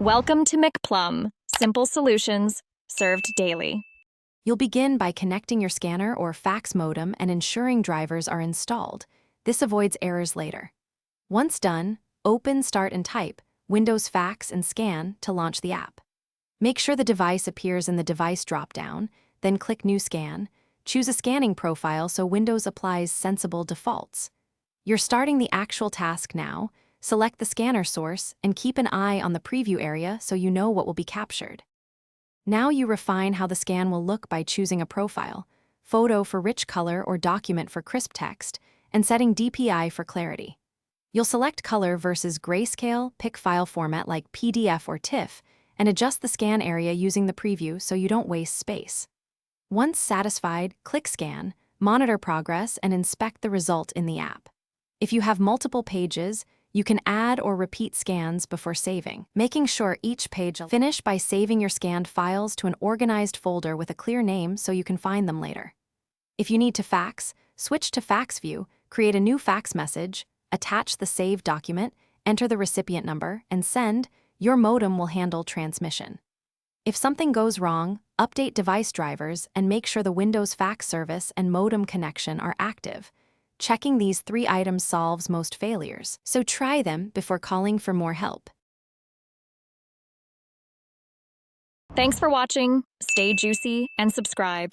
Welcome to McPlum, simple solutions served daily. You'll begin by connecting your scanner or fax modem and ensuring drivers are installed. This avoids errors later. Once done, open, start, and type Windows Fax and Scan to launch the app. Make sure the device appears in the Device dropdown, then click New Scan. Choose a scanning profile so Windows applies sensible defaults. You're starting the actual task now. Select the scanner source and keep an eye on the preview area so you know what will be captured. Now you refine how the scan will look by choosing a profile, photo for rich color or document for crisp text, and setting DPI for clarity. You'll select color versus grayscale, pick file format like PDF or TIFF, and adjust the scan area using the preview so you don't waste space. Once satisfied, click Scan, monitor progress, and inspect the result in the app. If you have multiple pages, you can add or repeat scans before saving, making sure each page finish by saving your scanned files to an organized folder with a clear name so you can find them later. If you need to fax, switch to Fax View, create a new fax message, attach the saved document, enter the recipient number, and send. Your modem will handle transmission. If something goes wrong, update device drivers and make sure the Windows Fax service and modem connection are active. Checking these 3 items solves most failures, so try them before calling for more help. Thanks for watching. Stay juicy and subscribe.